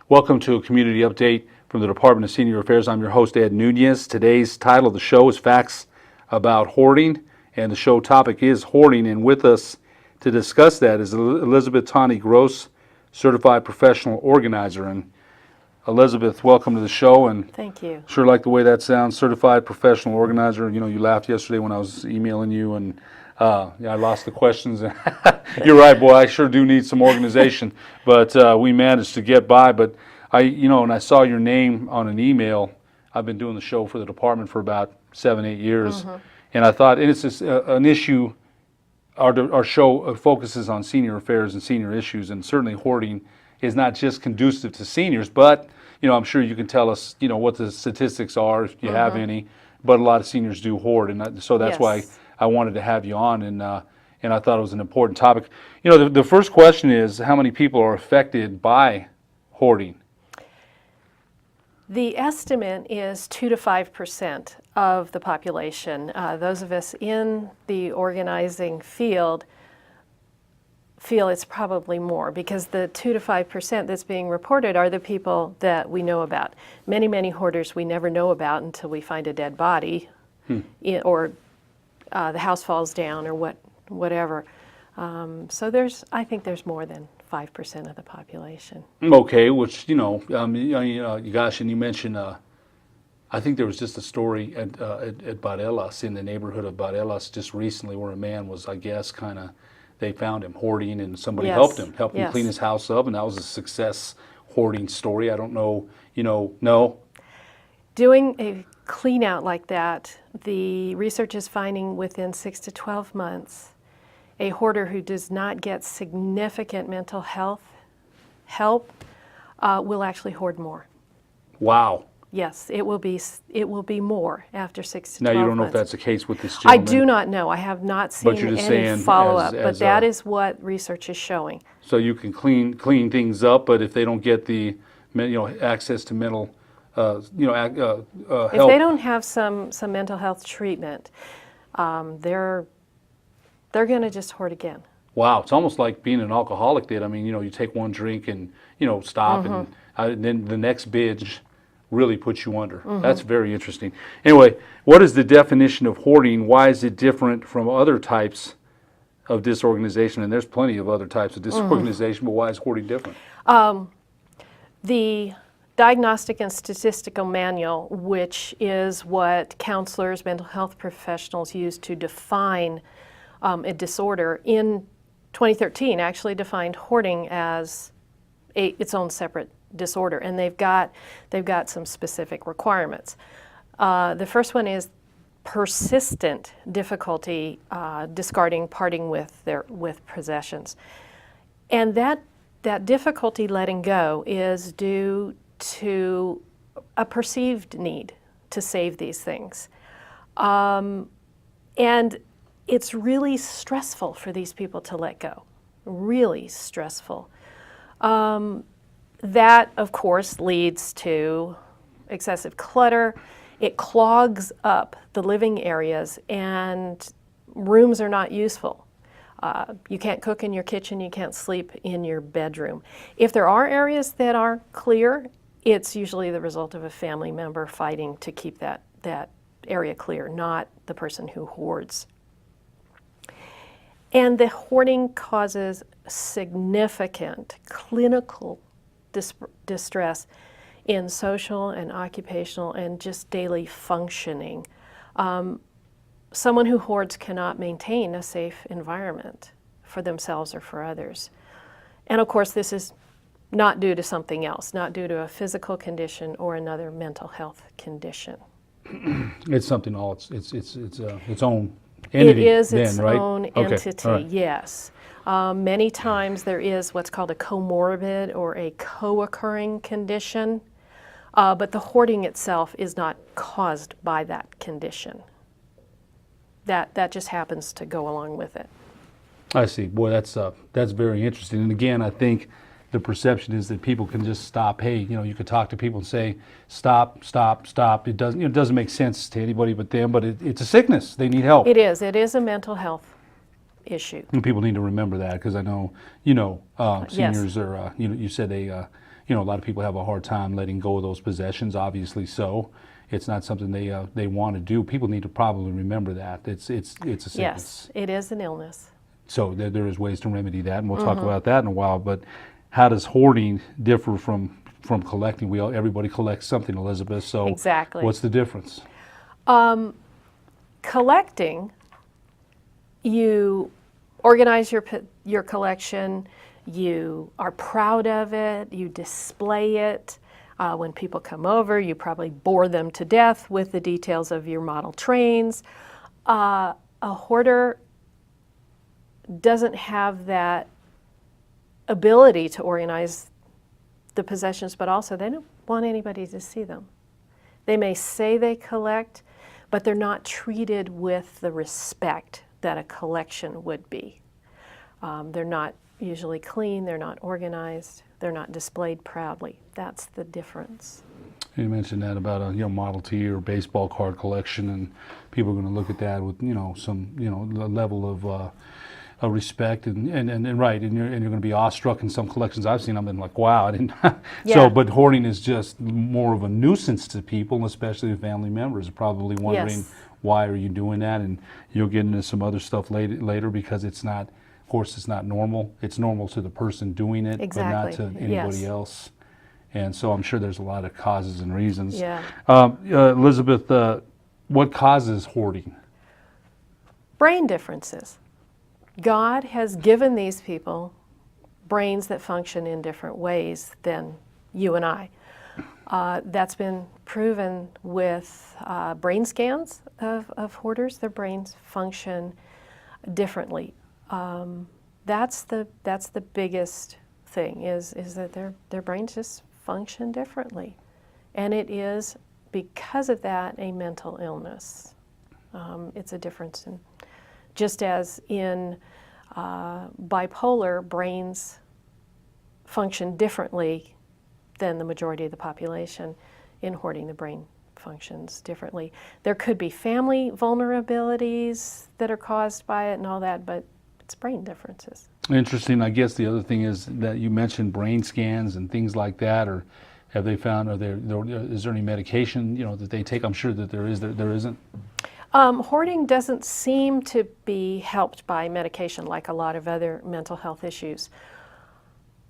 Welcome to a community update from the Department of Senior Affairs. I'm your host, Ed Nunez. Today's title of the show is Facts About Hoarding, and the show topic is hoarding. And with us to discuss that is Elizabeth Tani Gross, Certified Professional Organizer. And Elizabeth, welcome to the show. And thank you. Sure like the way that sounds, Certified Professional Organizer. You know, you laughed yesterday when I was emailing you, and I lost the questions. You're right, boy. I sure do need some organization, but we managed to get by. But and I saw your name on an email. I've been doing the show for the department for about 7-8 years, and I thought, and it's just, an issue. Our show focuses on senior affairs and senior issues, and certainly hoarding is not just conducive to seniors, but I'm sure you can tell us, what the statistics are if you have any. But a lot of seniors do hoard, and so that's why I wanted to have you on, and I thought it was an important topic. The first question is, how many people are affected by hoarding? The estimate is 2 to 5% of the population. Those of us in the organizing field feel it's probably more, because the 2 to 5% that's being reported are the people that we know about. Many, many hoarders we never know about until we find a dead body, or the house falls down, or whatever. So I think there's more than 5% of the population. Okay, which gosh, and you mentioned, I think there was just a story at Barelas, in the neighborhood of Barelas, just recently, where a man was, I guess, they found him hoarding, and somebody helped him clean his house up, and that was a success hoarding story. I don't know, no. Doing a clean out like that, the research is finding within 6 to 12 months, a hoarder who does not get significant mental health help will actually hoard more. Wow. Yes, it will be more after 6 to 12 months. Now, you don't know if that's the case with this gentleman? I do not know. I have not seen any follow-up, but that is what research is showing. So you can clean things up, but if they don't get the access to mental help. If they don't have some mental health treatment, they're going to just hoard again. Wow, it's almost like being an alcoholic did. I mean, you take one drink and stop, and then the next binge really puts you under. That's very interesting. Anyway, what is the definition of hoarding? Why is it different from other types of disorganization? And there's plenty of other types of disorganization, but why is hoarding different? The Diagnostic and Statistical Manual, which is what counselors, mental health professionals use to define a disorder, in 2013 actually defined hoarding as its own separate disorder, and they've got some specific requirements. The first one is persistent difficulty discarding, parting with possessions, and that difficulty letting go is due to a perceived need to save these things, and it's really stressful for these people to let go. Really stressful. That, of course, leads to excessive clutter. It clogs up the living areas, and rooms are not useful. You can't cook in your kitchen, you can't sleep in your bedroom. If there are areas that are clear, it's usually the result of a family member fighting to keep that area clear, not the person who hoards. And the hoarding causes significant clinical distress in social and occupational and just daily functioning. Someone who hoards cannot maintain a safe environment for themselves or for others. And of course, this is not due to something else, not due to a physical condition or another mental health condition. It's something its own entity. It is then, its right? own entity, right. Yes. Many times there is what's called a comorbid or a co-occurring condition, but the hoarding itself is not caused by that condition. That just happens to go along with it. I see. Boy, that's very interesting. And again, I think the perception is that people can just stop. Hey, you could talk to people and say, stop, stop, stop. It doesn't make sense to anybody but them, but it's a sickness. They need help. It is. It is a mental health issue. And people need to remember that, because I know, seniors are, you said they you know, a lot of people have a hard time letting go of those possessions, obviously so. It's not something they want to do. People need to probably remember that. It's a sickness. Yes, it is an illness. So there is ways to remedy that, and we'll talk about that in a while. But how does hoarding differ from collecting? Everybody collects something, Elizabeth. So Exactly. what's the difference? Collecting, you organize your collection, you are proud of it, you display it. When people come over, you probably bore them to death with the details of your model trains. A hoarder doesn't have that ability to organize the possessions, but also they don't want anybody to see them. They may say they collect, but they're not treated with the respect that a collection would be. They're not usually clean, they're not organized, they're not displayed proudly. That's the difference. You mentioned that about a Model T or baseball card collection, and people are going to look at that with some level of respect and right, and you're going to be awestruck in some collections I've seen. I've been like, wow, I didn't. Yeah. So, but hoarding is just more of a nuisance to people, especially family members, probably wondering why are you doing that, and you'll get into some other stuff later because it's not. Of course, it's not normal. It's normal to the person doing it, Exactly. but not to anybody else. And so I'm sure there's a lot of causes and reasons. Yeah. Elizabeth, what causes hoarding? Brain differences. God has given these people brains that function in different ways than you and I. That's been proven with brain scans of hoarders. Their brains function differently. That's the biggest thing is that their brains just function differently, and it is because of that a mental illness. It's a difference in, just as in bipolar, brains function differently than the majority of the population. In hoarding, the brain functions differently. There could be family vulnerabilities that are caused by it and all that, but it's brain differences. Interesting. I guess the other thing is that you mentioned brain scans and things like that, or have they found, is there any medication that they take? I'm sure that there is. There isn't. Hoarding doesn't seem to be helped by medication like a lot of other mental health issues.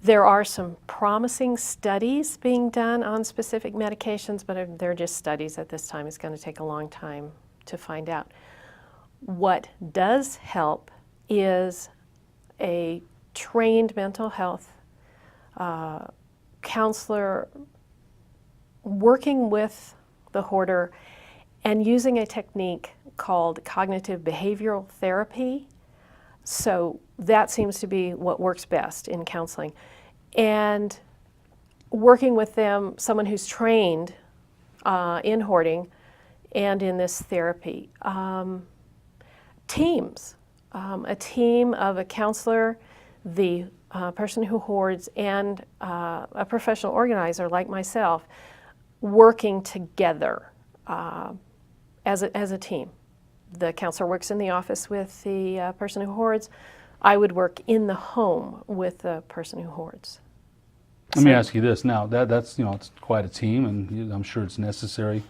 There are some promising studies being done on specific medications, but they're just studies at this time. It's going to take a long time to find out. What does help is a trained mental health counselor working with the hoarder and using a technique called cognitive behavioral therapy. So that seems to be what works best in counseling. And working with them, someone who's trained in hoarding and in this therapy. Teams. A team of a counselor, the person who hoards, and a professional organizer like myself, working together as a team. The counselor works in the office with the person who hoards. I would work in the home with the person who hoards. Let me ask you this now. That's it's quite a team, and I'm sure it's necessary.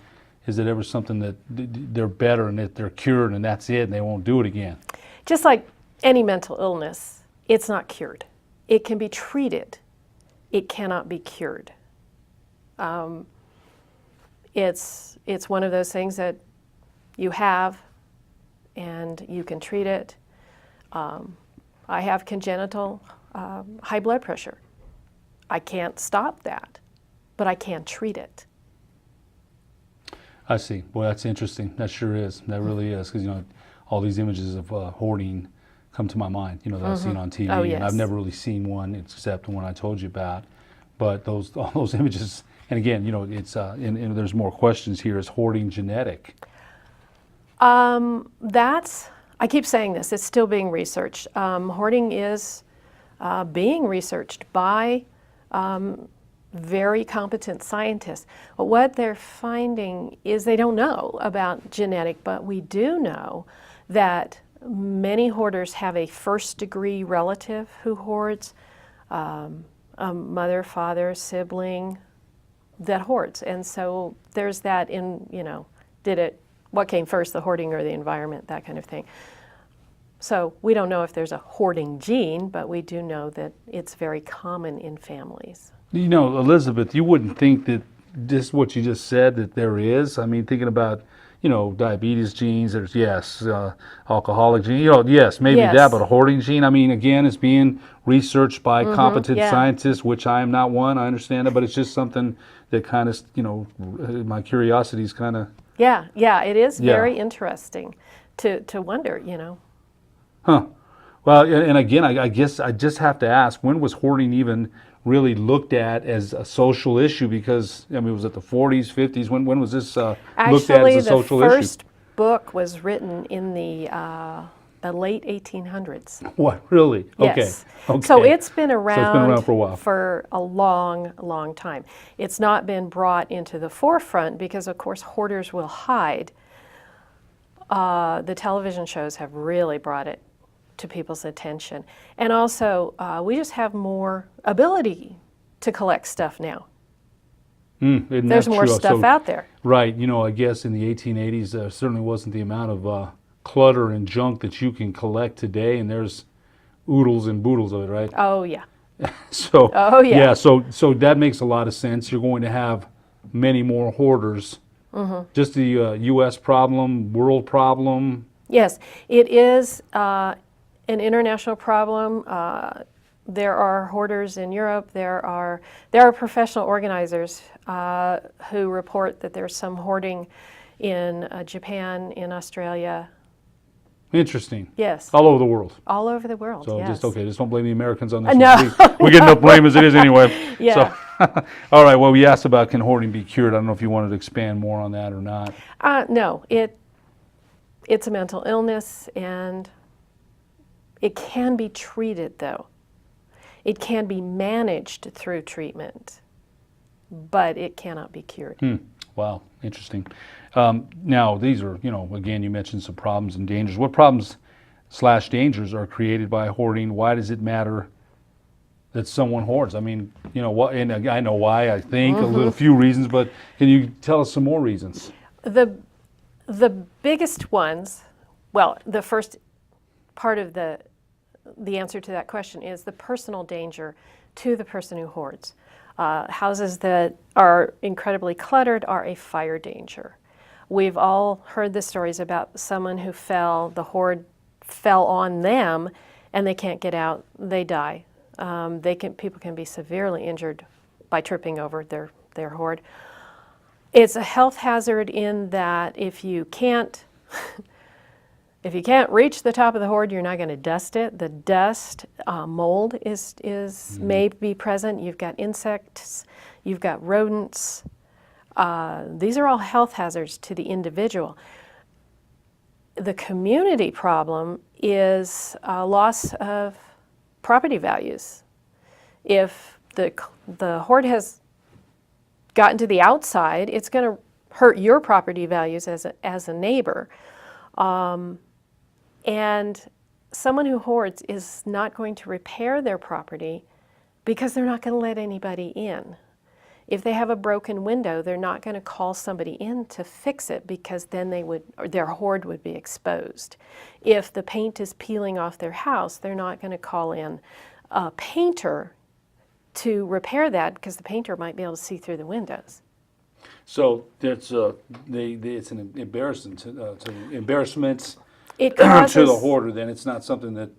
Is it ever something that they're better and that they're cured and that's it and they won't do it again? Just like any mental illness, it's not cured. It can be treated. It cannot be cured. It's one of those things that you have and you can treat it. I have congenital high blood pressure. I can't stop that, but I can treat it. I see. Well, that's interesting. That sure is. That really is, because all these images of hoarding come to my mind. That I've seen on TV, Oh, yes. and I've never really seen one except the one I told you about. But all those images, and again, it's and there's more questions here. Is hoarding genetic? I keep saying this. It's still being researched. Hoarding is being researched by very competent scientists. But what they're finding is they don't know about genetic, but we do know that many hoarders have a first-degree relative who hoards, a mother, father, sibling that hoards. And so there's that in, what came first, the hoarding or the environment, that kind of thing. So we don't know if there's a hoarding gene, but we do know that it's very common in families. Elizabeth, you wouldn't think that just what you just said that there is. I mean, thinking about, diabetes genes, there's, yes, alcoholic gene, yes, maybe Yes. that, but a hoarding gene, I mean, again, it's being researched by competent yeah. scientists, which I am not one, I understand it, but it's just something that kind of, my curiosity is kind of. Yeah, it is Yeah. very interesting to wonder, Huh. Well, and again, I guess I just have to ask, when was hoarding even really looked at as a social issue? Because, was it the 40s, 50s? When was this looked at Actually, as a social the issue? first book was written in the late 1800s. What, really? Yes. Okay. So it's been around, for a while. for a long, long time. It's not been brought into the forefront because, of course, hoarders will hide. The television shows have really brought it to people's attention. And also, we just have more ability to collect stuff now. Isn't There's that more true? stuff out there. Right. I guess in the 1880s, there certainly wasn't the amount of clutter and junk that you can collect today, and there's oodles and boodles of it, right? Oh, yeah. So, Oh, yeah. so that makes a lot of sense. You're going to have many more hoarders. Just the U.S. problem, world problem. Yes, it is an international problem. There are hoarders in Europe. There are professional organizers who report that there's some hoarding in Japan, in Australia. Interesting. Yes. All over the world. All over the world. So yes. just don't blame the Americans on this. No. We get enough blame as it is anyway. Yeah. So, all right. Well, we asked about can hoarding be cured. I don't know if you wanted to expand more on that or not. No, it's a mental illness, and it can be treated, though. It can be managed through treatment, but it cannot be cured. Wow, interesting. Now, these are, again, you mentioned some problems and dangers. What problems / dangers are created by hoarding? Why does it matter that someone hoards? I mean, what? And I know why. I think a few reasons, but can you tell us some more reasons? The biggest ones, well, the first part of the answer to that question is the personal danger to the person who hoards. Houses that are incredibly cluttered are a fire danger. We've all heard the stories about someone who the hoard fell on them, and they can't get out. They die. People can be severely injured by tripping over their hoard. It's a health hazard in that if you can't reach the top of the hoard, you're not going to dust it. The dust, mold may be present. You've got insects, you've got rodents. These are all health hazards to the individual. The community problem is loss of property values. If the hoard has gotten to the outside, it's going to hurt your property values as a neighbor. And someone who hoards is not going to repair their property because they're not going to let anybody in. If they have a broken window, they're not going to call somebody in to fix it because then their hoard would be exposed. If the paint is peeling off their house, they're not going to call in a painter to repair that because the painter might be able to see through the windows. So it's an embarrassment to It causes, to the hoarder. Then it's not something that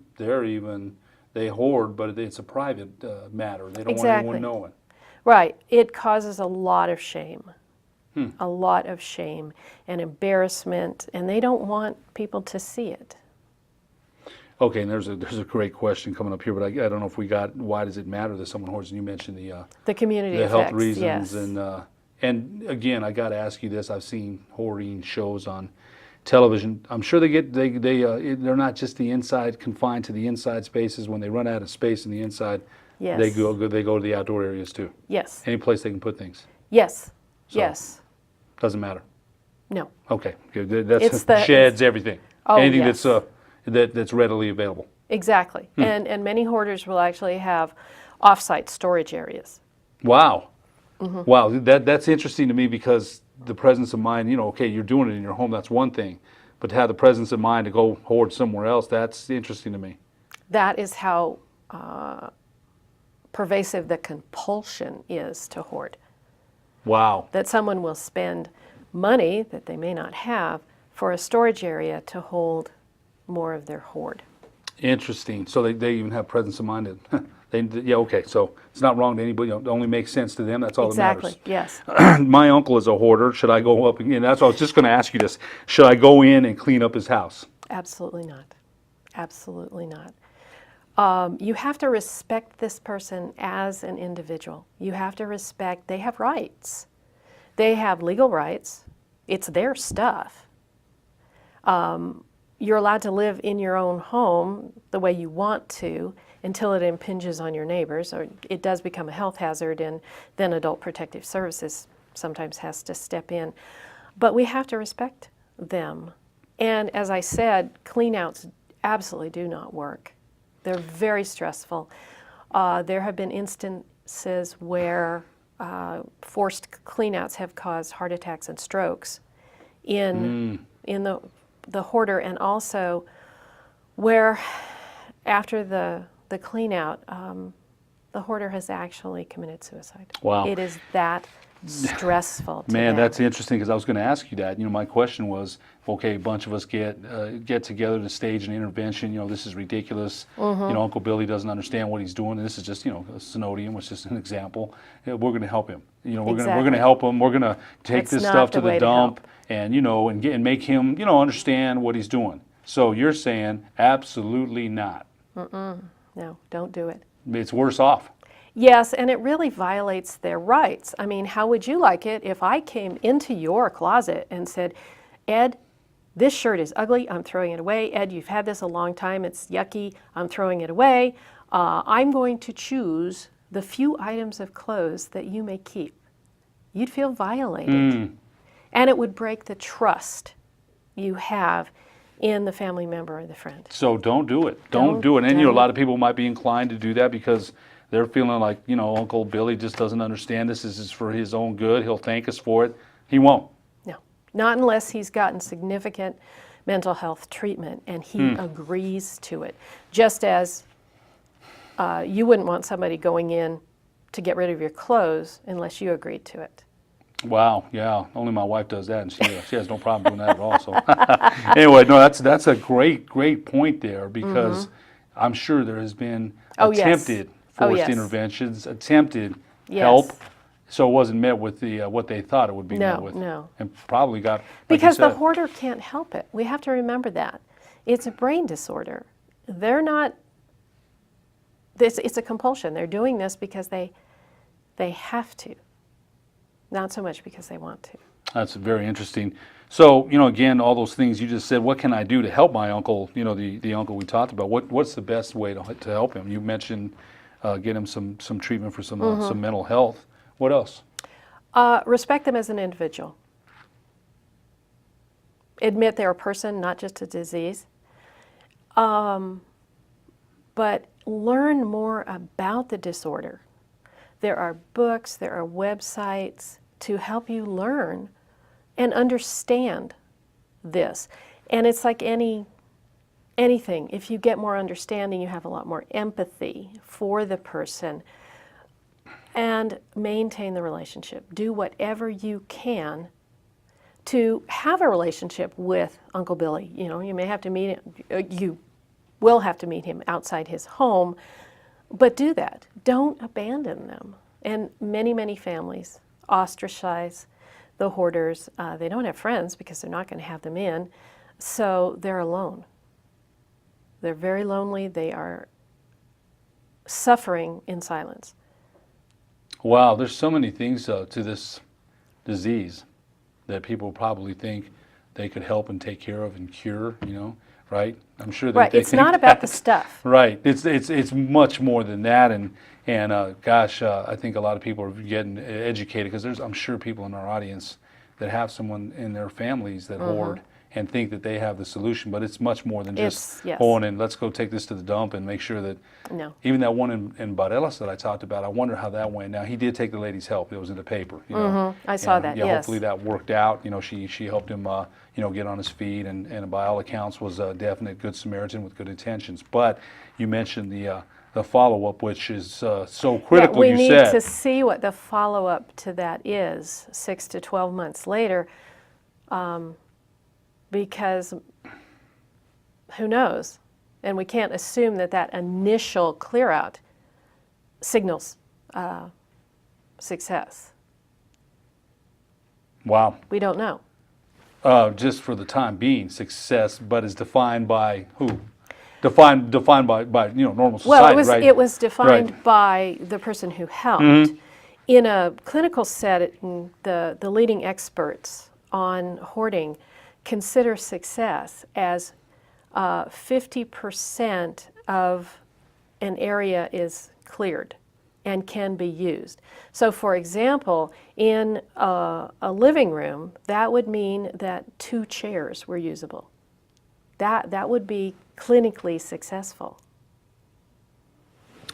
they hoard, but it's a private matter. They don't want anyone knowing. Right. It causes a lot of shame. A lot of shame and embarrassment, and they don't want people to see it. Okay, and there's a great question coming up here, but I don't know if we got why does it matter that someone hoards? And you mentioned the community the effects, health reasons, yes. And again, I got to ask you this: I've seen hoarding shows on television. I'm sure they're not just confined to the inside spaces. When they run out of space in the inside, Yes. they go to the outdoor areas too. Yes. Any place they can put things. Yes. So, yes. Doesn't matter. No. Okay, good. That's sheds, everything. Oh, Anything yes. that's readily available. Exactly. And many hoarders will actually have off-site storage areas. Wow. Wow, that's interesting to me because the presence of mind, okay, you're doing it in your home, that's one thing. But to have the presence of mind to go hoard somewhere else, that's interesting to me. That is how pervasive the compulsion is to hoard. Wow. That someone will spend money that they may not have for a storage area to hold more of their hoard. Interesting. So they even have presence of mind. Yeah, okay. So it's not wrong to anybody. It only makes sense to them. That's all Exactly, that yes. matters. My uncle is a hoarder. Should I go up and that's what I was just going to ask you this. Should I go in and clean up his house? Absolutely not. Absolutely not. You have to respect this person as an individual. You have to respect they have rights. They have legal rights. It's their stuff. You're allowed to live in your own home the way you want to until it impinges on your neighbors, or it does become a health hazard, and then Adult Protective Services sometimes has to step in. But we have to respect them. And as I said, cleanouts absolutely do not work. They're very stressful. There have been instances where forced cleanouts have caused heart attacks and strokes in the hoarder, and also where after the clean out, the hoarder has actually committed suicide. Wow. It is that stressful to Man, them. that's interesting because I was going to ask you that. My question was, okay, a bunch of us get together to stage an intervention. This is ridiculous. Uncle Billy doesn't understand what he's doing. And this is just, a synodium, which is an example. We're going to help him. We're going to help him. We're going to take That's this not stuff the to way the to dump help. and and make him understand what he's doing. So you're saying absolutely not. No, don't do it. It's worse off. Yes, and it really violates their rights. I mean, how would you like it if I came into your closet and said, Ed, this shirt is ugly, I'm throwing it away. Ed, you've had this a long time, it's yucky, I'm throwing it away. I'm going to choose the few items of clothes that you may keep. You'd feel violated. And it would break the trust you have in the family member or the friend. So don't do it. Don't do it. And a lot of people might be inclined to do that because they're feeling like, Uncle Billy just doesn't understand this. This is for his own good. He'll thank us for it. He won't. No, not unless he's gotten significant mental health treatment and he agrees to it. Just as you wouldn't want somebody going in to get rid of your clothes unless you agreed to it. Wow, yeah. Only my wife does that, and she has no problem doing that at all. So anyway, no, that's a great point there because I'm sure there has been attempted forced interventions, attempted help, so it wasn't met with the what they thought it would be met with. No. And probably got, like because you said, the hoarder can't help it. We have to remember that. It's a brain disorder. They're not, it's a compulsion. They're doing this because they have to, not so much because they want to. That's very interesting. So, again, all those things you just said, what can I do to help my uncle, the uncle we talked about? What's the best way to help him? You mentioned get him some treatment for some mental health. What else? Respect them as an individual. Admit they're a person, not just a disease. But learn more about the disorder. There are books, there are websites to help you learn and understand this. And it's like anything. If you get more understanding, you have a lot more empathy for the person. And maintain the relationship. Do whatever you can to have a relationship with Uncle Billy. You may have to meet him, you will have to meet him outside his home, but do that. Don't abandon them. And many families ostracize the hoarders. They don't have friends because they're not going to have them in, so they're alone. They're very lonely. They are suffering in silence. Wow, there's so many things to this disease that people probably think they could help and take care of and cure, right? I'm sure that right. they It's think not about the stuff. Right. It's much more than that, and gosh, I think a lot of people are getting educated because I'm sure people in our audience that have someone in their families that hoard, and think that they have the solution, but it's much more than just Yes. going and let's go take this to the dump and make sure that, No. even that one in Barelas that I talked about, I wonder how that went. Now, he did take the lady's help. It was in the paper. You know, I saw and, that, yeah, yes. hopefully that worked out. You know, she helped him, you know, get on his feet, and by all accounts was a definite good Samaritan with good intentions. But you mentioned the follow-up, which is so critical, we you need said. to see what the follow-up to that is 6 to 12 months later, because who knows? And we can't assume that that initial clear-out signals success. Wow. We don't know. Just for the time being, success, but is defined by who? Defined by you know, normal society, Well, right? it was defined Right. by the person who helped. In a clinical setting, the leading experts on hoarding consider success as 50% of an area is cleared and can be used. So, for example, in a living room, that would mean that 2 chairs were usable. That would be clinically successful.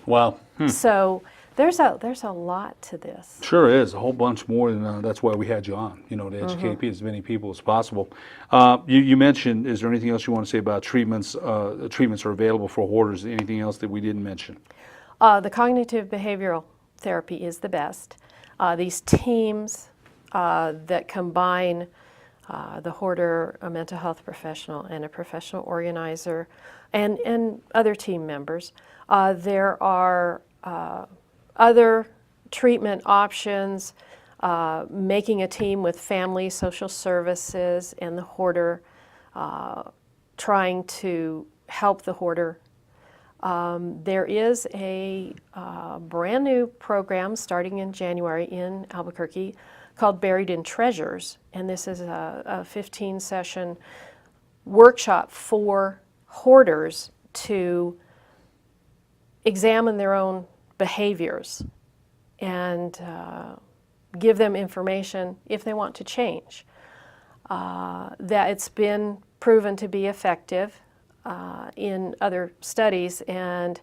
Wow. So there's a lot to this. Sure is, a whole bunch more than that's why we had you on, you know, to educate as many people as possible. You mentioned, is there anything else you want to say about treatments? Treatments are available for hoarders. Anything else that we didn't mention? The cognitive behavioral therapy is the best. These teams that combine the hoarder, a mental health professional, and a professional organizer, and other team members. There are other treatment options, making a team with family, social services, and the hoarder, trying to help the hoarder. There is a brand new program starting in January in Albuquerque called Buried in Treasures, and this is a 15-session workshop for hoarders to examine their own behaviors and give them information if they want to change. That it's been proven to be effective in other studies, and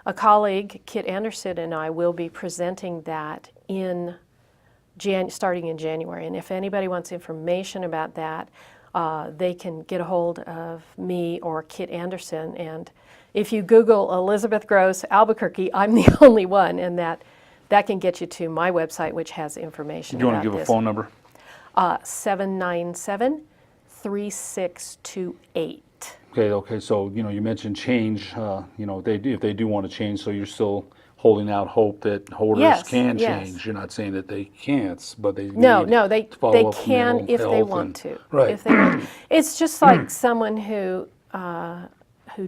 a colleague, Kit Anderson, and I will be presenting that starting in January. And if anybody wants information about that, they can get a hold of me or Kit Anderson. And if you Google Elizabeth Gross Albuquerque, I'm the only one, and that can get you to my website, which has information Do you about want to give this. a phone number? 797-3628. Okay. So you know, you mentioned change. You know, if they do want to change, so you're still holding out hope that hoarders Yes, can yes. change. You're not saying that they can't, but they No, need they to follow up can mental if they health want and- to. Right. If they want. It's just like someone who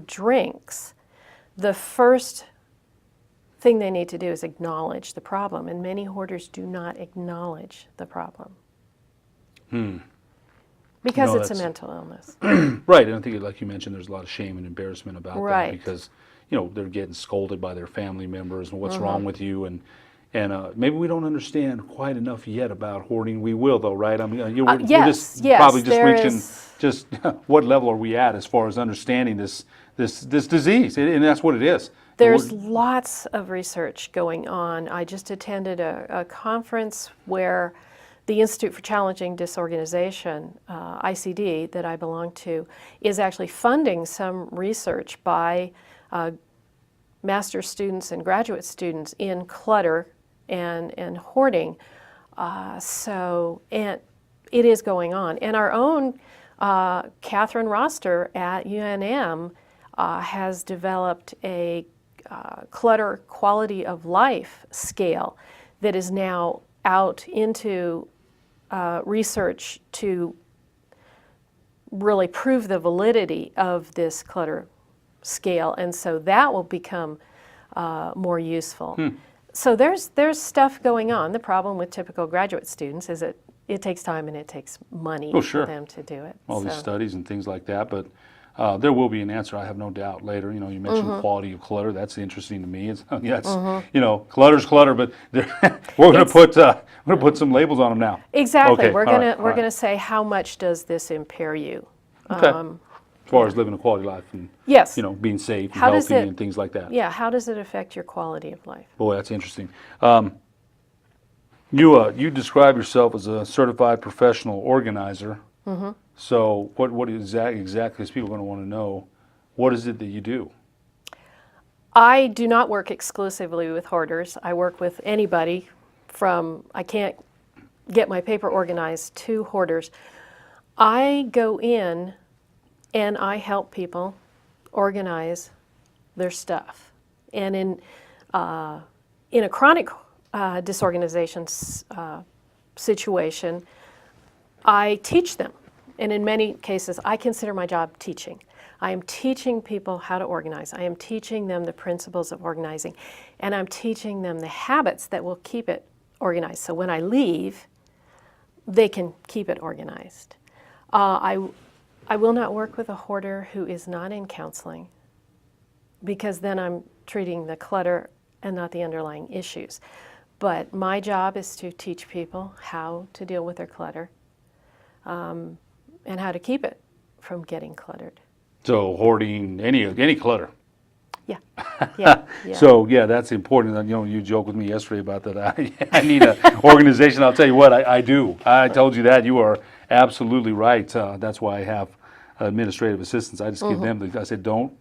drinks. The first thing they need to do is acknowledge the problem, and many hoarders do not acknowledge the problem because No, it's a that's- mental illness. Right, and I think, like you mentioned, there's a lot of shame and embarrassment about Right. that because, you know, they're getting scolded by their family members and what's wrong with you, and maybe we don't understand quite enough yet about hoarding. We will, though, right? I mean, we're just yes, probably just there reaching is- just what level are we at as far as understanding this disease, and that's what it is. There's lots of research going on. I just attended a conference where the Institute for Challenging Disorganization, ICD, that I belong to, is actually funding some research by master's students and graduate students in clutter and hoarding. And it is going on. And our own Catherine Roster at UNM has developed a clutter quality of life scale that is now out into research to really prove the validity of this clutter scale, and so that will become more useful. So there's stuff going on. The problem with typical graduate students is that it takes time and it takes money sure. for them to do it. all these So- studies and things like that, but there will be an answer, I have no doubt, later. You know, you mentioned quality of clutter. That's interesting to me. It's, you know, clutter's clutter, but we're going to put some labels on them now. Exactly. Okay, We're all gonna right, all we're right. gonna say, how much does this impair you? Okay. As far as living a quality life and, Yes. you know, being safe and How does healthy it- and things like that. Yeah, how does it affect your quality of life? Boy, that's interesting. You describe yourself as a certified professional organizer. Mm-hmm. So what exactly, because people are going to want to know, what is it that you do? I do not work exclusively with hoarders. I work with anybody from, I can't get my paper organized, to hoarders. I go in and I help people organize their stuff. And in a chronic disorganization situation, I teach them. And in many cases, I consider my job teaching. I am teaching people how to organize. I am teaching them the principles of organizing. And I'm teaching them the habits that will keep it organized. So when I leave, they can keep it organized. I will not work with a hoarder who is not in counseling, because then I'm treating the clutter and not the underlying issues. But my job is to teach people how to deal with their clutter and how to keep it from getting cluttered. So hoarding any clutter. Yeah, yeah, yeah. So yeah, that's important. And, you know, you joked with me yesterday about that. I need an organization. I'll tell you what, I do. I told you that. You are absolutely right. That's why I have administrative assistants. I just give them. I said, don't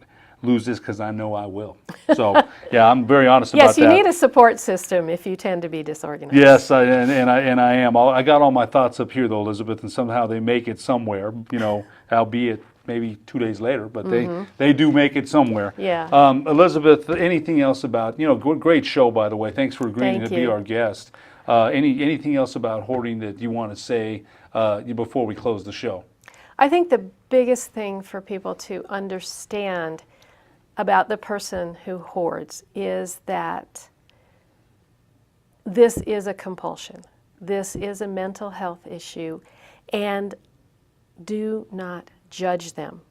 lose this because I know I will. So yeah, I'm very honest about Yes, that. you need a support system if you tend to be disorganized. Yes, and I am. I got all my thoughts up here though, Elizabeth, and somehow they make it somewhere. You know, albeit maybe 2 days later, but they do make it somewhere. Yeah. Elizabeth, anything else about, you know, great show, by the way. Thanks for agreeing Thank to be you. our guest. Anything else about hoarding that you want to say before we close the show? I think the biggest thing for people to understand about the person who hoards is that this is a compulsion. This is a mental health issue, and do not judge them.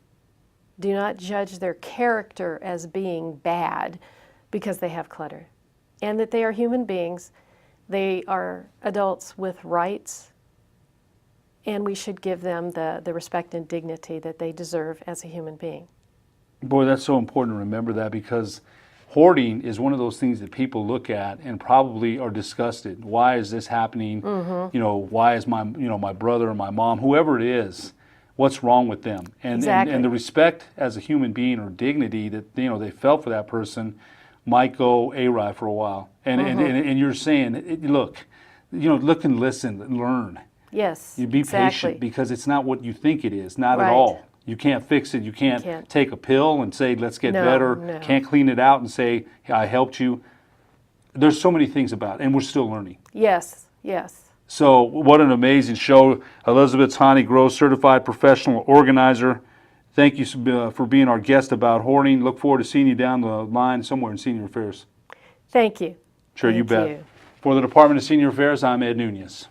Do not judge their character as being bad because they have clutter, and that they are human beings. They are adults with rights, and we should give them the respect and dignity that they deserve as a human being. Boy, that's so important to remember that, because hoarding is one of those things that people look at and probably are disgusted. Why is this happening? You know, why is my brother or my mom, whoever it is, what's wrong with them? And the respect as a human being or dignity that they felt for that person might go awry for a while. And you're saying, look and listen and learn. Yes, You be exactly. patient, because it's not what you think it is, not Right. at all. You can't fix it. You can't take a pill and say, let's get better. No. Can't clean it out and say, I helped you. There's so many things about it, and we're still learning. Yes, yes. So what an amazing show. Elizabeth Honey-Gross, certified professional organizer. Thank you for being our guest about hoarding. Look forward to seeing you down the line somewhere in Senior Affairs. Thank you. Sure, you Thank bet. you. For the Department of Senior Affairs, I'm Ed Nunez.